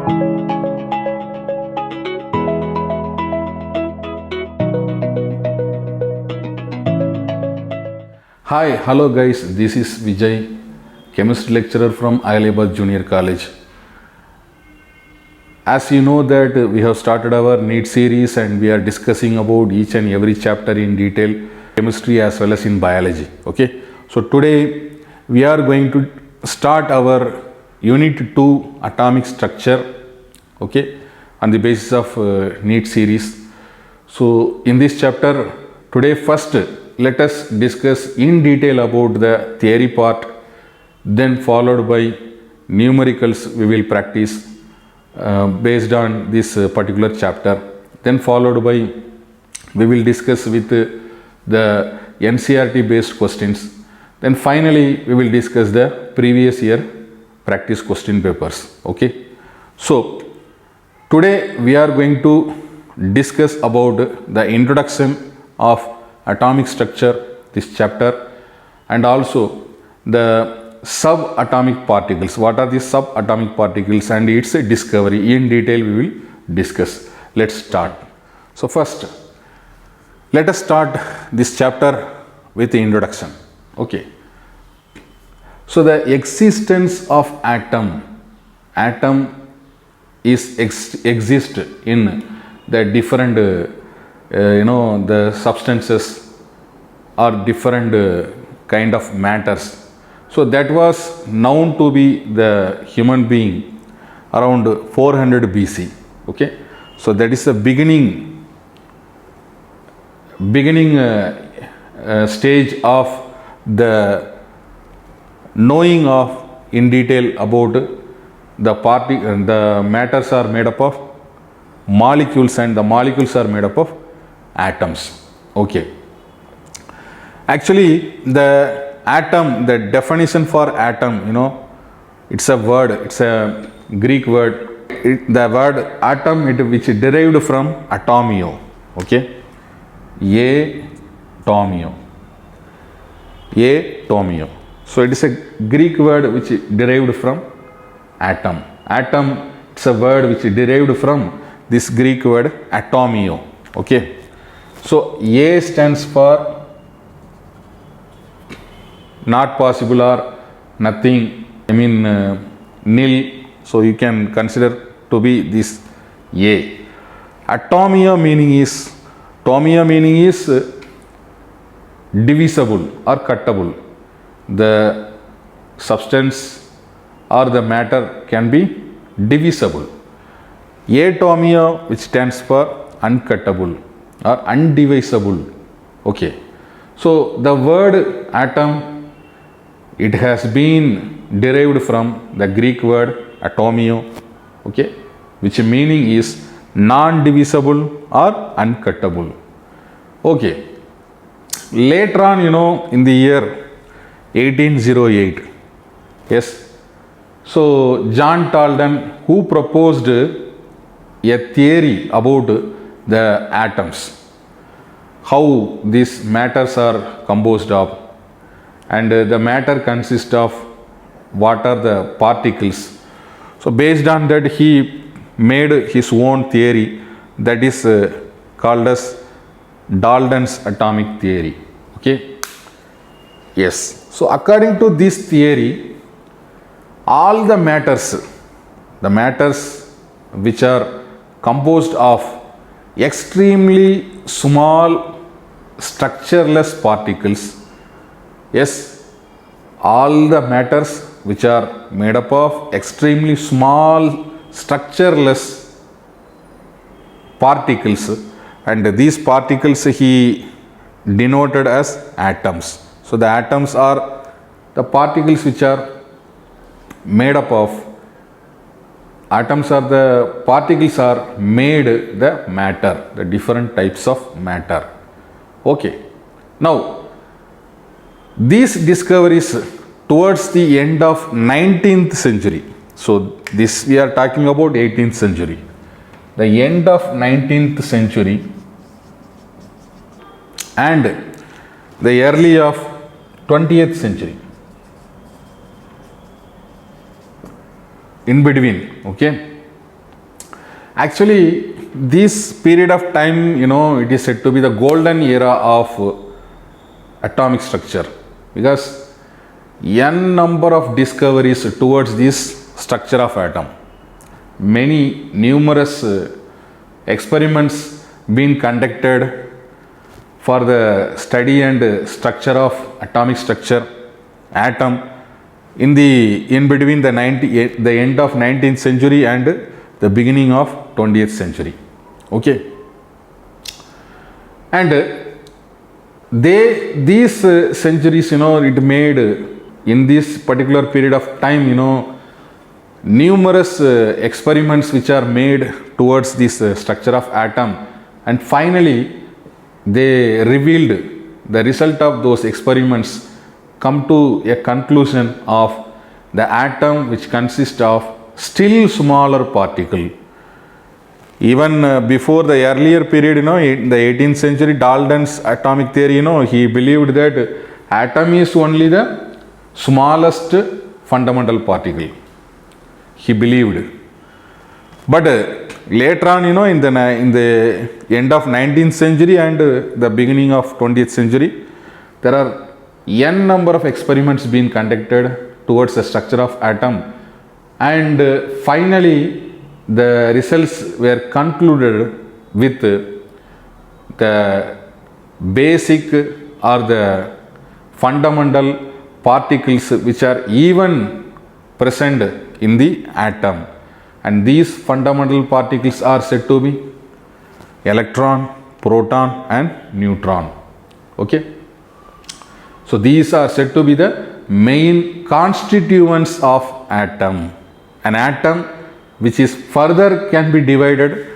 Hi, hello guys, this is Vijay, chemistry lecturer from Ayalabad Junior College. As you know that we have started our NEET series and we are discussing about each and every chapter in detail, chemistry as well as in biology. Okay, so today we are going to start our unit 2 atomic structure, okay, on the basis of NEET series. So in this chapter today, first let us discuss in detail about the theory part, then followed by numericals we will practice based on this particular chapter, then followed by we will discuss with the NCERT based questions, then finally we will discuss the previous year practice question papers. Okay, so today we are going to discuss about the introduction of atomic structure, this chapter, and also the subatomic particles. What are the subatomic particles and its discovery in detail we will discuss. Let's start. So first let us start this chapter with the introduction. Okay, so the existence of atom is exist in the different the substances or different kind of matters. So that was known to be the human being around 400 BC. Okay, so that is the beginning stage of the knowing of in detail about the matters are made up of molecules and the molecules are made up of atoms. Okay, actually the atom, the definition for atom, it's a word, it's a Greek word. The word atom, which is derived from atomio. Okay, atomio. So it is a Greek word which is derived from atom. Atom, it's a word which is derived from this Greek word atomio. Okay, so A stands for not possible or nothing, nil. So you can consider to be this A. Atomia meaning is divisible or cuttable. The substance or the matter can be divisible. Atomia, which stands for uncuttable or undivisible. Okay, so the word atom, it has been derived from the Greek word atomio. Okay, which meaning is non-divisible or uncuttable. Okay, later on, in the year 1808, yes, so John Dalton, who proposed a theory about the atoms, how these matters are composed of, and the matter consists of what are the particles. So based on that he made his own theory, that is called as Dalton's atomic theory. Okay, yes, so according to this theory, all the matters which are composed of extremely small structureless particles, yes, all the matters which are made up of extremely small structureless particles, and these particles he denoted as atoms. So the atoms are the particles which are made up of, atoms are the particles are made the matter, the different types of matter. Okay, now these discoveries towards the end of 19th century, so this we are talking about 18th century, the end of 19th century and the early of 20th century, in between, okay, Actually, this period of time, it is said to be the golden era of atomic structure, because n number of discoveries towards this structure of atom. Many numerous experiments been conducted for the study and structure of atomic structure, atom, in between the end of 19th century and the beginning of 20th century. Okay, and these centuries, it made in this particular period of time, numerous experiments which are made towards this structure of atom, and finally they revealed the result of those experiments, come to a conclusion of the atom which consists of still smaller particle. Even before the earlier period, in the 18th century, Dalton's atomic theory, he believed that atom is only the smallest fundamental particle. He believed. But later on, in the end of 19th century and the beginning of 20th century, there are n number of experiments being conducted towards the structure of atom, and finally the results were concluded with the basic or the fundamental particles which are even present in the atom, and these fundamental particles are said to be electron, proton and neutron. Okay, so these are said to be the main constituents of atom. An atom which is further can be divided,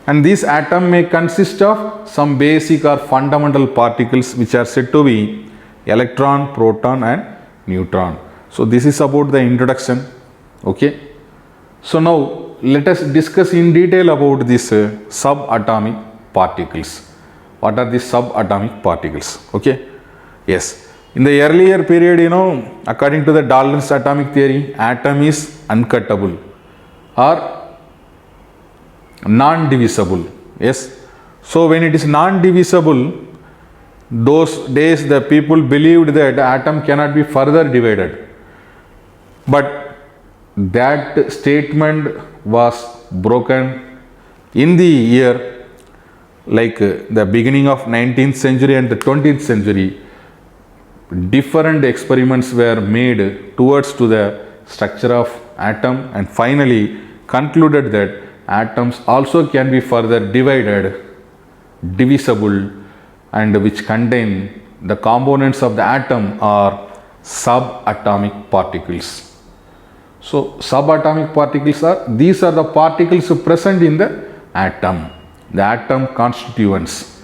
and this atom may consist of some basic or fundamental particles which are said to be electron, proton and neutron. So this is about the introduction. Okay, so now let us discuss in detail about these subatomic particles. What are these subatomic particles? Okay, yes, in the earlier period, according to the Dalton's atomic theory, atom is uncuttable or non-divisible. Yes, so when it is non-divisible, those days the people believed that atom cannot be further divided, but that statement was broken in the year like the beginning of 19th century and the 20th century. Different experiments were made towards to the structure of atom, and finally concluded that atoms also can be further divided, divisible, and which contain the components of the atom are subatomic particles. So subatomic particles these are the particles present in the atom constituents.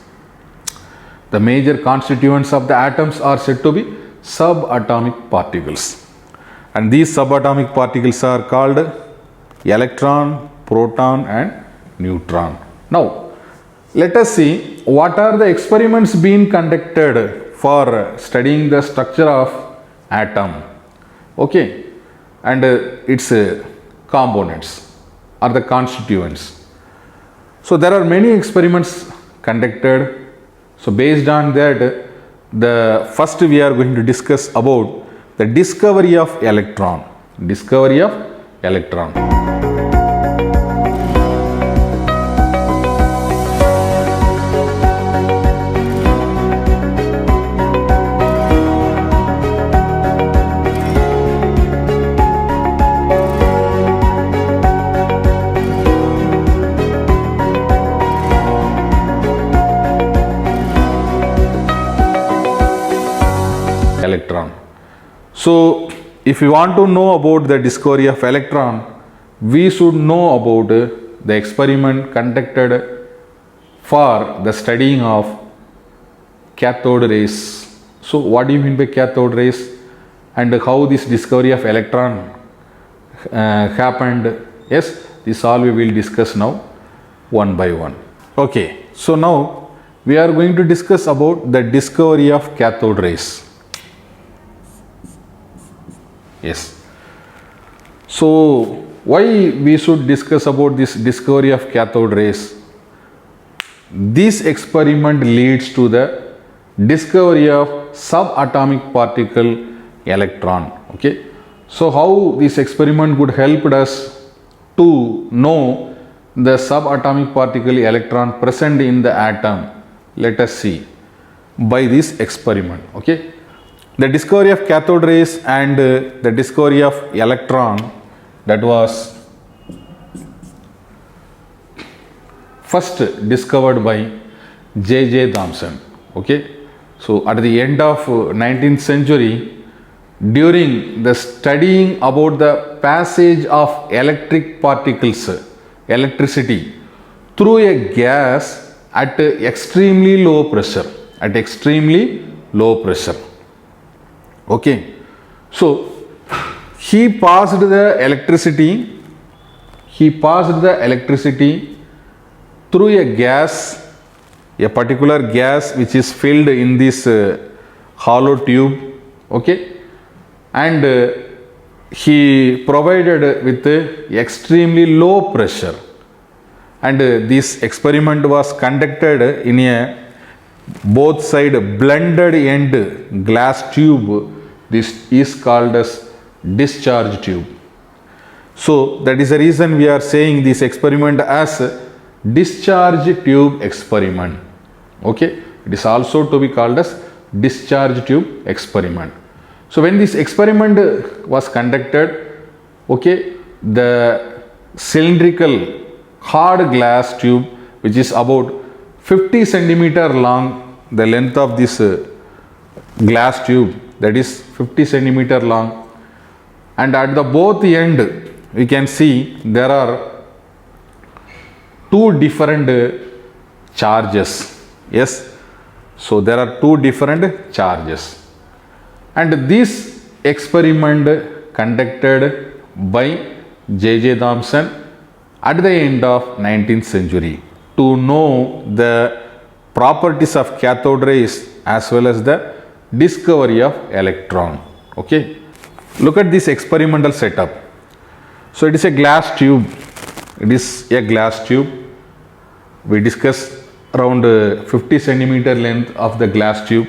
The major constituents of the atoms are said to be subatomic particles, and these subatomic particles are called electron, proton and neutron. Now let us see what are the experiments being conducted for studying the structure of atom. Okay, and its components or the constituents. So there are many experiments conducted. So based on that, the first we are going to discuss about the discovery of electron. Discovery of electron. Electron. So if you want to know about the discovery of electron, we should know about the experiment conducted for the studying of cathode rays. So what do you mean by cathode rays, and how this discovery of electron happened? Yes, this all we will discuss now one by one. Okay, so now we are going to discuss about the discovery of cathode rays. Yes. So why we should discuss about this discovery of cathode rays? This experiment leads to the discovery of subatomic particle electron. Okay, so how this experiment could help us to know the subatomic particle electron present in the atom? Let us see by this experiment. Okay, the discovery of cathode rays and the discovery of electron, that was first discovered by J.J. Thomson. Okay, so at the end of 19th century, during the studying about the passage of electric particles, electricity, through a gas at extremely low pressure, Okay, so he passed the electricity through a gas, a particular gas which is filled in this hollow tube. Okay, and he provided with extremely low pressure, and this experiment was conducted in a both side blended end glass tube. This is called as discharge tube. So that is the reason we are saying this experiment as discharge tube experiment. Okay, it is also to be called as discharge tube experiment. So when this experiment was conducted, okay, the cylindrical hard glass tube, which is about 50 centimeter long, the length of this glass tube, that is 50 centimeter long, and at the both end we can see there are two different charges. Yes, so there are two different charges, and this experiment conducted by J.J. Thomson at the end of 19th century to know the properties of cathode rays as well as the discovery of electron. Okay, look at this experimental setup. So it is a glass tube. We discussed around 50 centimeter length of the glass tube,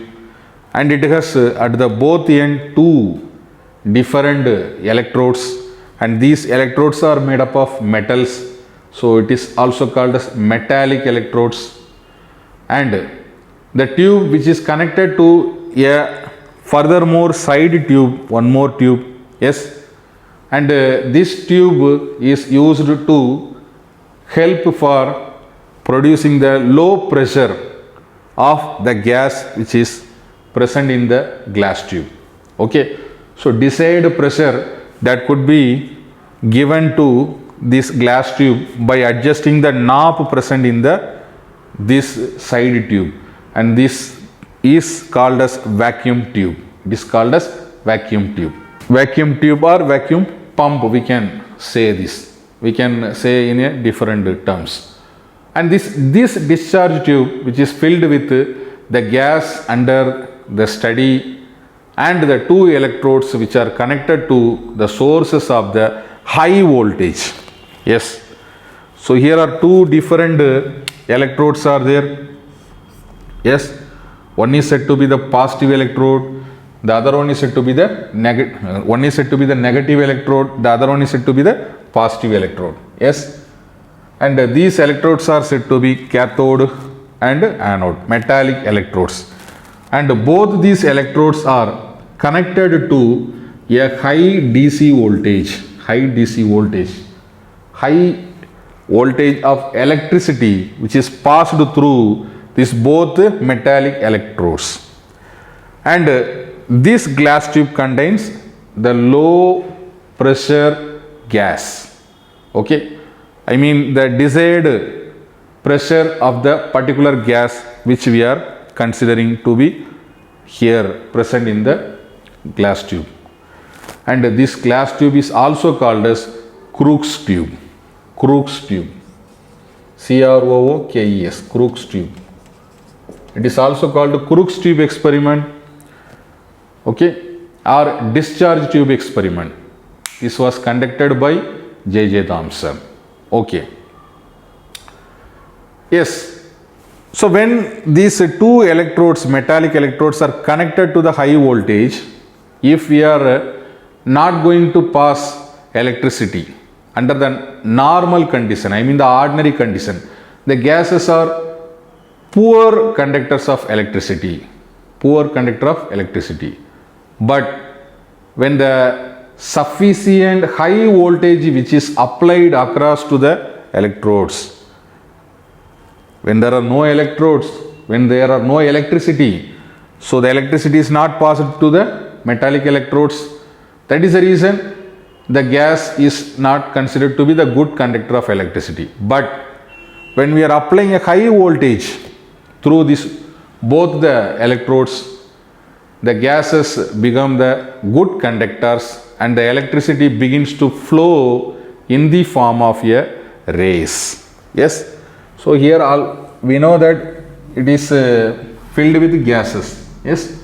and it has at the both end two different electrodes, and these electrodes are made up of metals, so it is also called as metallic electrodes. And the tube which is connected to a furthermore side tube, one more tube. Yes, and this tube is used to help for producing the low pressure of the gas which is present in the glass tube. Okay, so desired pressure that could be given to this glass tube by adjusting the knob present in this side tube, and this is called as vacuum tube. It is called as vacuum tube or vacuum pump. We can say this, we can say in a different terms. And this discharge tube, which is filled with the gas under the study, and the two electrodes which are connected to the sources of the high voltage. Yes, so here are two different electrodes are there. Yes, one is said to be the positive electrode, the other one is said to be the negative. One is said to be the negative electrode, the other one is said to be the positive electrode. Yes, and these electrodes are said to be cathode and anode, metallic electrodes, and both these electrodes are connected to a high DC voltage of electricity which is passed through these both metallic electrodes. And this glass tube contains the low pressure gas. Okay, I mean the desired pressure of the particular gas which we are considering to be here present in the glass tube. And this glass tube is also called as Crookes tube. Crookes tube. Crookes, Crookes tube. It is also called Crookes tube experiment, okay, or discharge tube experiment. This was conducted by J.J. Thomson. Okay. Yes. So when these two electrodes, metallic electrodes, are connected to the high voltage, if we are not going to pass electricity under the normal condition, I mean the ordinary condition, the gases are poor conductors of electricity, poor conductor of electricity. But when the sufficient high voltage which is applied across to the electrodes, when there are no electrodes, when there are no electricity, so the electricity is not passed to the metallic electrodes. That is the reason the gas is not considered to be the good conductor of electricity. But when we are applying a high voltage through this both the electrodes, the gases become the good conductors and the electricity begins to flow in the form of a rays. Yes. So here we know that it is filled with gases. Yes.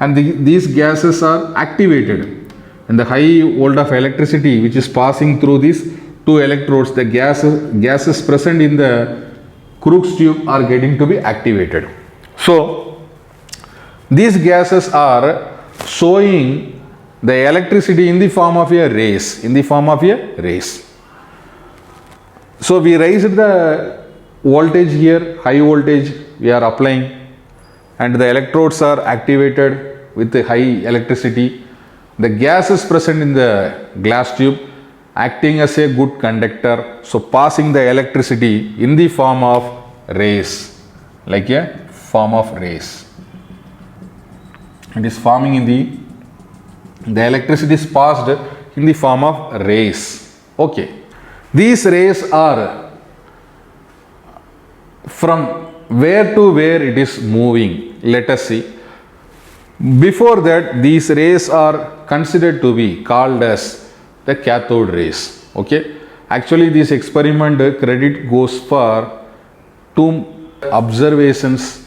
And these gases are activated, and the high volt of electricity which is passing through these two electrodes, the gases present in the Crookes tube are getting to be activated. So these gases are showing the electricity in the form of a rays, So we raised the voltage here, high voltage we are applying, and the electrodes are activated with the high electricity. The gas is present in the glass tube acting as a good conductor, so passing the electricity in the form of rays, like a form of rays. It is forming in the electricity is passed in the form of rays. Okay. These rays are from where to where it is moving. Let us see. Before that, these rays are considered to be called as the cathode rays. Okay. Actually, this experiment credit goes for two observations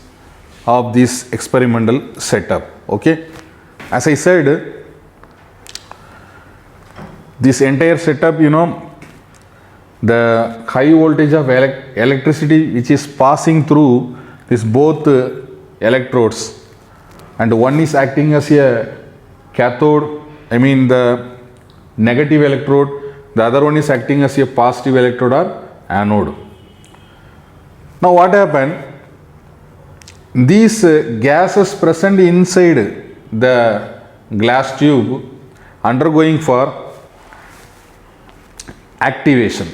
of this experimental setup. Okay. As I said, this entire setup, the high voltage of electricity which is passing through this both electrodes, and one is acting as a cathode, I mean the negative electrode, the other one is acting as a positive electrode or anode. Now what happened? These gases present inside the glass tube undergoing for activation.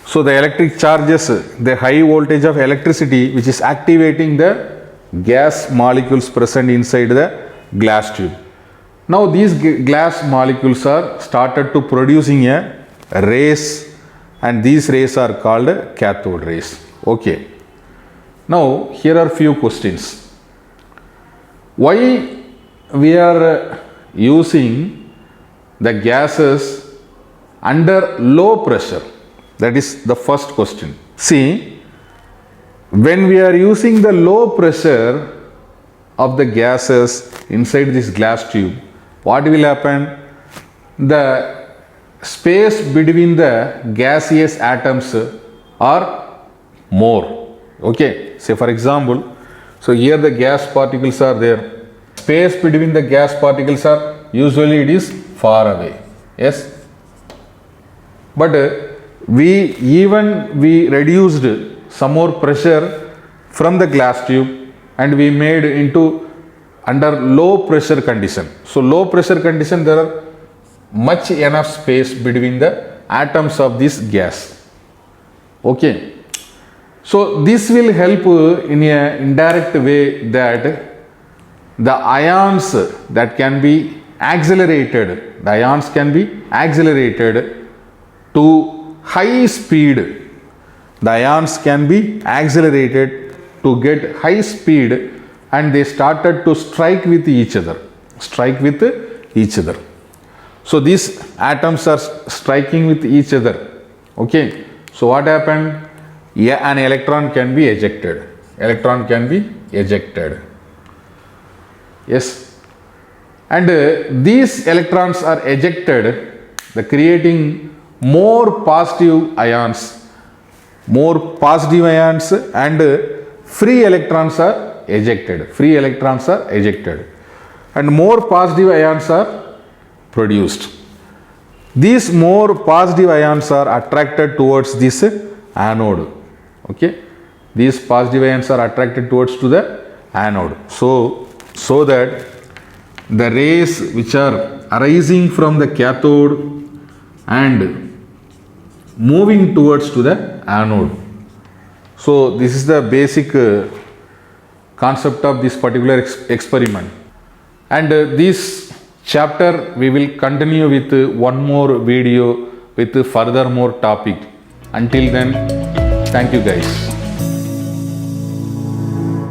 So the electric charges, the high voltage of electricity which is activating the gas molecules present inside the glass tube. Now these glass molecules are started to producing a rays, and these rays are called cathode rays. Okay. Now here are few questions. Why we are using the gases under low pressure? That is the first question. See, when we are using the low pressure of the gases inside this glass tube, what will happen? The space between the gaseous atoms are more. Okay. Say for example, so here the gas particles are there. Space between the gas particles are usually it is far away. Yes. But we reduced some more pressure from the glass tube and we made into under low pressure condition. So low pressure condition, there are much enough space between the atoms of this gas. Okay. So this will help in a indirect way that the ions that can be accelerated, the ions can be accelerated to high speed. The ions can be accelerated to get high speed, and they started to strike with each other. So these atoms are striking with each other. Okay. So what happened? Yeah, an electron can be ejected. Yes. And these electrons are ejected, the creating more positive ions and free electrons are ejected. And more positive ions are produced. These more positive ions are attracted towards this anode. Okay, these positive ions are attracted towards to the anode. So that the rays which are arising from the cathode and moving towards to the anode. So this is the basic concept of this particular experiment. And this chapter we will continue with one more video with further more topic. Until then, thank you guys.